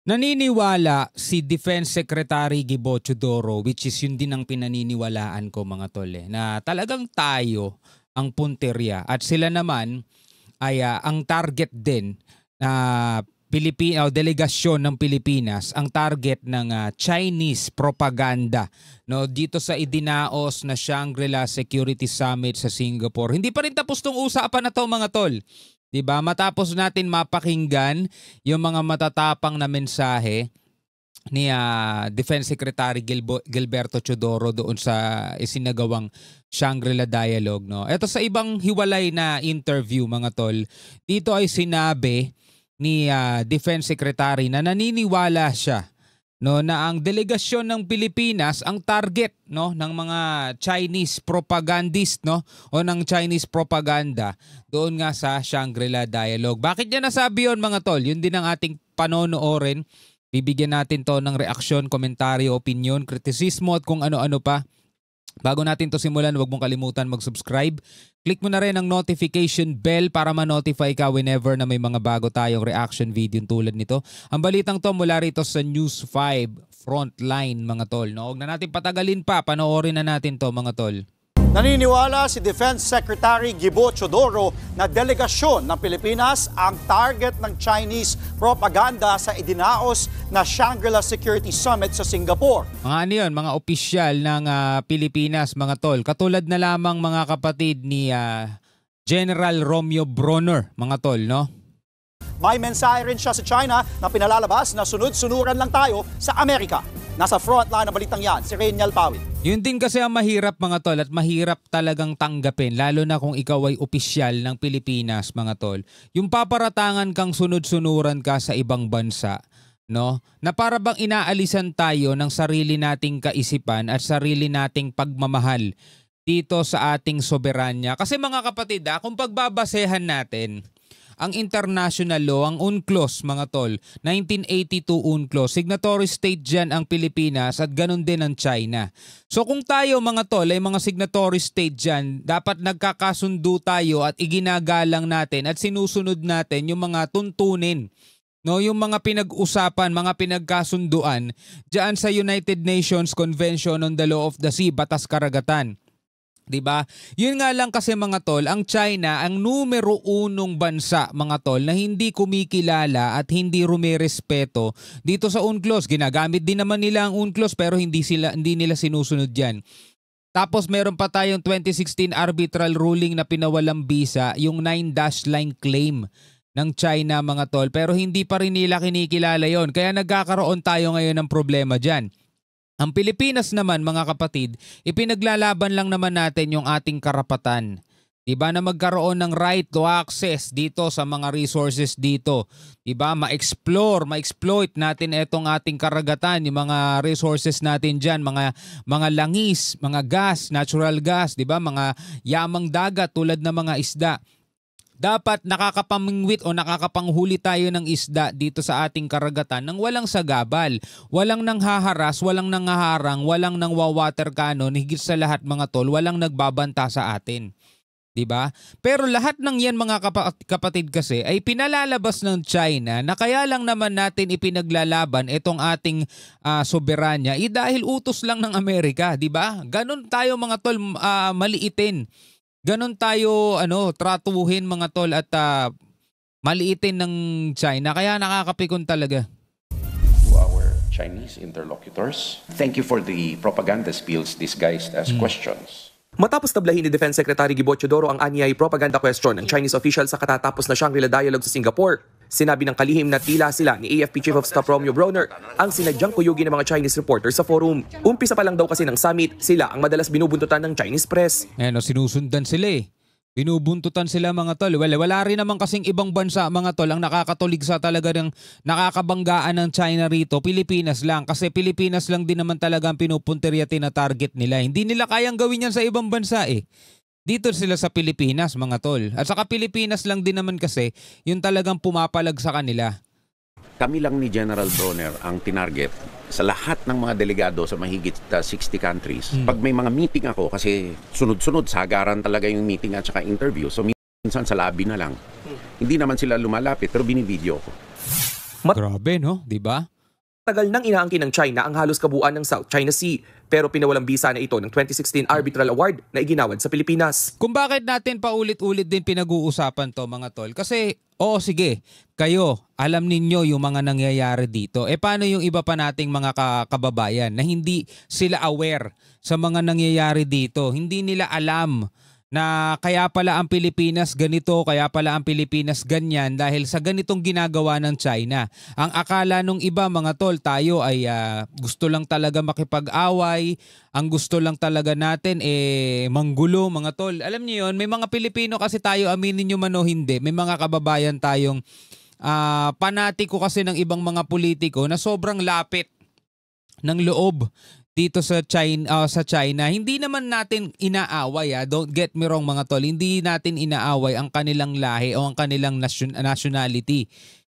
Naniniwala si Defense Secretary Gibo Teodoro, which is yun din ang pinaniniwalaan ko mga tol, na talagang tayo ang punterya at sila naman ay ang target din na delegasyon ng Pilipinas, ang target ng Chinese propaganda no, dito sa idinaos na Shangri-La Security Summit sa Singapore. Hindi pa rin tapos tong usapan na to mga tol. Diba? Matapos natin mapakinggan yung mga matatapang na mensahe ni Defense Secretary Gilberto Teodoro doon sa isinagawang Shangri-La Dialogue. No? Ito sa ibang hiwalay na interview mga tol, dito ay sinabi ni Defense Secretary na naniniwala siya no, na ang delegasyon ng Pilipinas ang target no, ng mga Chinese propagandist no, o ng Chinese propaganda doon nga sa Shangri-La Dialogue. Bakit niya nasabi yun mga tol? Yun din ang ating panonoorin. Bibigyan natin to ng reaksyon, komentaryo, opinion, kritisismo at kung ano-ano pa. Bago natin to simulan, huwag mong kalimutan mag-subscribe. Click mo na rin ang notification bell para ma-notify ka whenever na may mga bago tayong reaction video tulad nito. Ang balitang to mula rito sa News 5 Frontline mga tol. No? Huwag na natin patagalin pa, panoorin na natin to mga tol. Naniniwala si Defense Secretary Gibo Teodoro na delegasyon ng Pilipinas ang target ng Chinese propaganda sa idinaos na Shangri-La Security Summit sa Singapore. Mga ano yun, mga opisyal ng Pilipinas mga tol. Katulad na lamang mga kapatid ni General Romeo Bronner mga tol, no? May mensahe rin siya sa China na pinalalabas na sunod-sunuran lang tayo sa Amerika. Nasa frontline ng balitang yan, si Reynel Pawit. Yun din kasi ang mahirap mga tol at mahirap talagang tanggapin lalo na kung ikaw ay opisyal ng Pilipinas mga tol. Yung paparatangan kang sunod-sunuran ka sa ibang bansa, no? Na para bang inaalisan tayo ng sarili nating kaisipan at sarili nating pagmamahal dito sa ating soberanya. Kasi mga kapatid, kung pagbabasehan natin ang international law, ang UNCLOS mga tol, 1982 UNCLOS, signatory state dyan ang Pilipinas at ganun din ang China. So kung tayo mga tol ay mga signatory state dyan, dapat nagkakasundo tayo at iginagalang natin at sinusunod natin yung mga tuntunin. No, yung mga pinag-usapan, mga pinagkasunduan dyan sa United Nations Convention on the Law of the Sea, Batas Karagatan. Diba? Yun nga lang kasi mga tol, ang China ang numero unong bansa mga tol na hindi kumikilala at hindi rumirespeto dito sa UNCLOS. Ginagamit din naman nila ang UNCLOS pero hindi nila sinusunod yan. Tapos meron pa tayong 2016 arbitral ruling na pinawalang bisa, yung 9-dash line claim ng China mga tol, pero hindi pa rin nila kinikilala yon. Kaya nagkakaroon tayo ngayon ng problema dyan. Ang Pilipinas naman mga kapatid, ipinaglalaban lang naman natin yung ating karapatan. Diba na magkaroon ng right to access dito sa mga resources dito. Diba ma-explore, ma-exploit natin itong ating karagatan, yung mga resources natin dyan, mga langis, mga gas, natural gas, diba mga yamang dagat tulad ng mga isda. Dapat nakakapamingwit o nakakapanghuli tayo ng isda dito sa ating karagatan nang walang sagabal, walang nanghaharas, walang nanghaharang, walang nangwa-water cannon, higit sa lahat mga tol, walang nagbabanta sa atin. Diba? Pero lahat ng yan mga kapatid kasi ay pinalalabas ng China na kaya lang naman natin ipinaglalaban itong ating soberanya dahil utos lang ng Amerika. Diba? Ganon tayo mga tol maliitin. Ganon tayo tratuhin mga tol at maliitin ng China. Kaya nakakapikon talaga. To our Chinese interlocutors, thank you for the propaganda spills disguised as questions. Matapos tablahin ni Defense Secretary Gibo Teodoro ang anyay propaganda question ng Chinese official sa katatapos na Shangri-La Dialogue sa Singapore, sinabi ng kalihim na tila sila ni AFP Chief of Staff Romeo Bronner ang sinadyang kuyugin ng mga Chinese reporters sa forum. Umpisa pa lang daw kasi ng summit, sila ang madalas binubuntutan ng Chinese press. Sinusundan sila eh. Binubuntutan sila mga tol. Wala rin naman kasing ibang bansa mga tol ang nakakatuligsa talaga ng nakakabanggaan ng China rito. Pilipinas lang. Kasi Pilipinas lang din naman talaga ang pinupuntiryatin na target nila. Hindi nila kayang gawin yan sa ibang bansa eh. Dito sila sa Pilipinas mga tol. At saka Pilipinas lang din naman kasi yung talagang pumapalag sa kanila. Kami lang ni General Bronner ang tinarget sa lahat ng mga delegado sa mahigit 60 countries. Pag may mga meeting ako, kasi sunod-sunod, sagaran talaga yung meeting at saka interview. So minsan sa lobby na lang. Hindi naman sila lumalapit pero binivideo ko. Grabe, no? Di ba? Tagal nang inaangkin ng China ang halos kabuuan ng South China Sea, pero pinawalang bisa na ito ng 2016 Arbitral Award na iginawad sa Pilipinas. Kung bakit natin paulit-ulit din pinag-uusapan to mga tol. Kasi, sige, kayo, alam ninyo yung mga nangyayari dito. Paano yung iba pa nating mga kababayan na hindi sila aware sa mga nangyayari dito? Hindi nila alam na kaya pala ang Pilipinas ganito, kaya pala ang Pilipinas ganyan dahil sa ganitong ginagawa ng China. Ang akala nung iba mga tol, tayo ay gusto lang talaga makipag-away, ang gusto lang talaga natin manggulo mga tol. Alam niyo yon, may mga Pilipino kasi tayo, aminin niyo man o hindi, may mga kababayan tayong panatiko kasi ng ibang mga politiko na sobrang lapit ng loob dito sa China. Hindi naman natin inaaway, don't get me wrong mga tol, hindi natin inaaway ang kanilang lahi o ang kanilang nationality.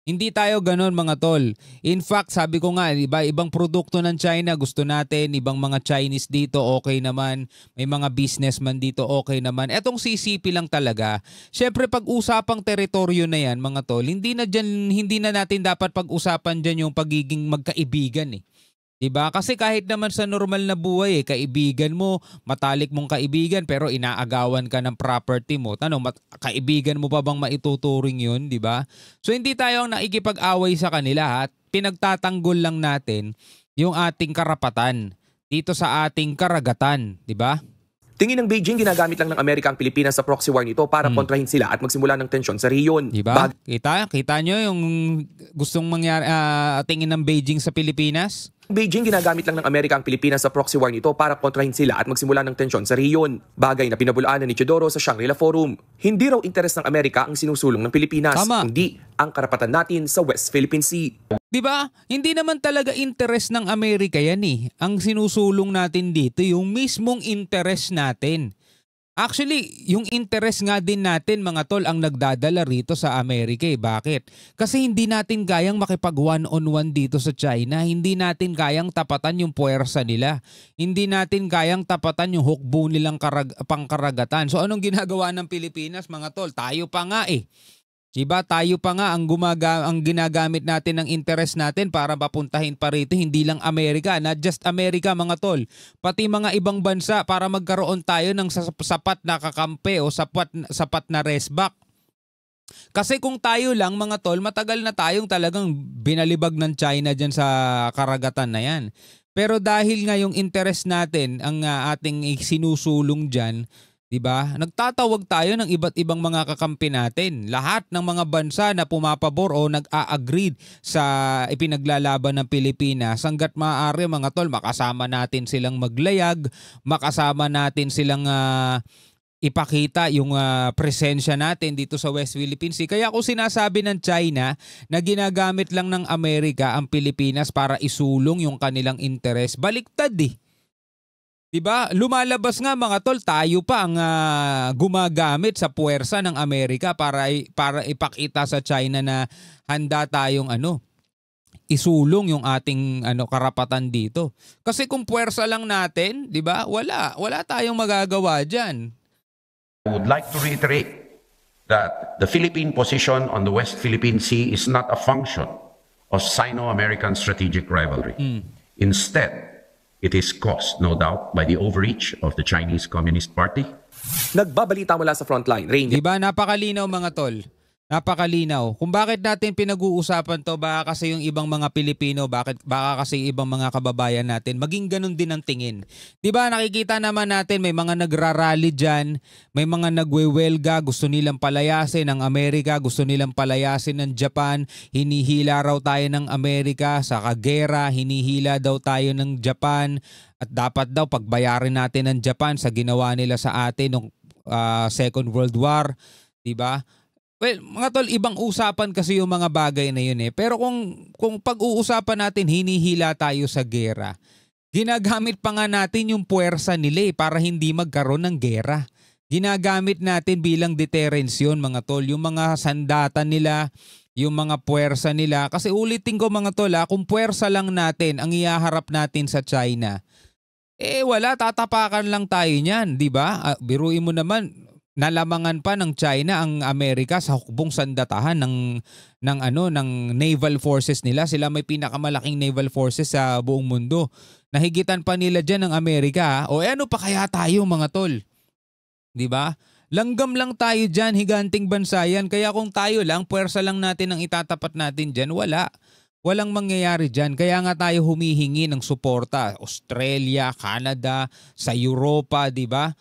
Hindi tayo ganon mga tol. In fact, sabi ko nga, ibang produkto ng China gusto natin, ibang mga Chinese dito okay naman, may mga businessman dito okay naman. Etong CCP lang talaga. Syempre pag usapang teritoryo na yan mga tol, hindi na natin dapat pag-usapan dyan yung pagiging magkaibigan . Diba? Kasi kahit naman sa normal na buhay, kaibigan mo, matalik mong kaibigan pero inaagawan ka ng property mo. Kaibigan mo pa bang maituturing yun? Diba? So hindi tayo nakikipag-away sa kanila at pinagtatanggol lang natin yung ating karapatan dito sa ating karagatan. Diba? Tingin ng Beijing, ginagamit lang ng Amerika ang Pilipinas sa proxy war nito para kontrahin sila at magsimula ng tensyon sa rehiyon. Diba? Kita nyo yung gustong mangyari, tingin ng Beijing sa Pilipinas? Beijing, ginagamit lang ng Amerika ang Pilipinas sa proxy war nito para kontrahin sila at magsimula ng tensyon sa rehiyon. Bagay na pinabulaanan ni Teodoro sa Shangri-La Forum. Hindi raw interes ng Amerika ang sinusulong ng Pilipinas, kundi ang karapatan natin sa West Philippine Sea. Diba? Hindi naman talaga interes ng Amerika yan . Ang sinusulong natin dito, yung mismong interes natin. Actually, yung interes nga din natin mga tol ang nagdadala rito sa Amerika . Bakit? Kasi hindi natin kayang makipag one-on-one dito sa China. Hindi natin kayang tapatan yung puwersa nila. Hindi natin kayang tapatan yung hukbo nilang pangkaragatan. So anong ginagawa ng Pilipinas mga tol? Tayo pa nga . Diba? Tayo pa nga ang ginagamit natin ng interest natin para mapuntahin pa rito, hindi lang Amerika, not just Amerika mga tol, pati mga ibang bansa para magkaroon tayo ng sapat na kakampi o sapat na resback. Kasi kung tayo lang mga tol, matagal na tayong talagang binalibag ng China dyan sa karagatan na yan. Pero dahil nga yung interest natin ang ating sinusulong dyan, diba? Nagtatawag tayo ng iba't ibang mga kakampi natin. Lahat ng mga bansa na pumapabor o nag-a-agree sa ipinaglalaban ng Pilipinas, hanggat maaari mga tol, makasama natin silang maglayag, makasama natin silang ipakita yung presensya natin dito sa West Philippine Sea. Kaya kung sinasabi ng China na ginagamit lang ng Amerika ang Pilipinas para isulong yung kanilang interes, baliktad . Diba? Lumalabas nga mga tol, tayo pa ang gumagamit sa puwersa ng Amerika para ipakita sa China na handa tayong isulong yung ating karapatan dito. Kasi kung puwersa lang natin, diba? Wala tayong magagawa diyan. I would like to reiterate that the Philippine position on the West Philippine Sea is not a function of Sino-American strategic rivalry. Instead, it is caused, no doubt, by the overreach of the Chinese Communist Party. Nagbabalita mula sa frontline, Rainier. Diba? Napakalinaw mga tol. Napakalinaw. Kung bakit natin pinag-uusapan to, baka kasi yung ibang mga Pilipino, baka kasi ibang mga kababayan natin, maging ganun din ang tingin. Diba? Nakikita naman natin may mga nagrarally dyan, may mga nagwewelga, gusto nilang palayasin ng Amerika, gusto nilang palayasin ng Japan, hinihila raw tayo ng Amerika sa kagera, hinihila daw tayo ng Japan, at dapat daw pagbayarin natin ng Japan sa ginawa nila sa atin nung Second World War. Diba? Well, mga tol, ibang usapan kasi yung mga bagay na yun . Pero kung pag-uusapan natin, hinihila tayo sa gera, ginagamit pa nga natin yung puwersa nila para hindi magkaroon ng gera. Ginagamit natin bilang deterrence yun mga tol, yung mga sandatan nila, yung mga puwersa nila. Kasi ulitin ko mga tol, kung puwersa lang natin ang ihaharap natin sa China, wala, tatapakan lang tayo niyan, di ba? Biruin mo naman, nalamangan pa ng China ang Amerika sa hukbong sandatahan ng naval forces nila. Sila may pinakamalaking naval forces sa buong mundo. Nahigitan pa nila diyan ng Amerika. O ano pa kaya tayo mga tol? 'Di ba? Langgam lang tayo diyan, higanting bansa yan. Kaya kung tayo lang, puwersa lang natin ang itatapat natin diyan, wala. Walang mangyayari dyan. Kaya nga tayo humihingi ng suporta. Australia, Canada, sa Europa, di ba?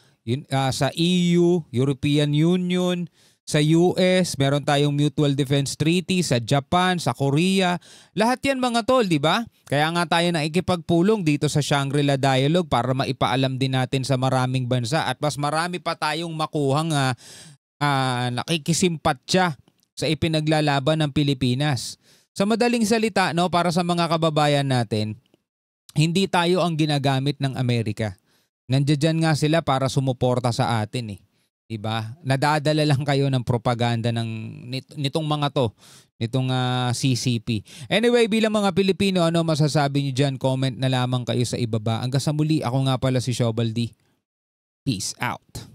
Sa EU, European Union, sa US, meron tayong Mutual Defense Treaty, sa Japan, sa Korea. Lahat yan mga tol, di ba? Kaya nga tayo nakikipagpulong dito sa Shangri-La Dialogue para maipaalam din natin sa maraming bansa at mas marami pa tayong makuhang nakikisimpatya sa ipinaglalaban ng Pilipinas. Sa madaling salita, no, para sa mga kababayan natin, hindi tayo ang ginagamit ng Amerika. Nandiyan nga sila para sumuporta sa atin eh. 'Di ba? Nadadala lang kayo ng propaganda nitong mga to, nitong CCP. Anyway, bilang mga Pilipino, ano masasabi niyo diyan? Comment na lamang kayo sa ibaba. Hanggang sa muli, ako nga pala si Shobaldi. Peace out.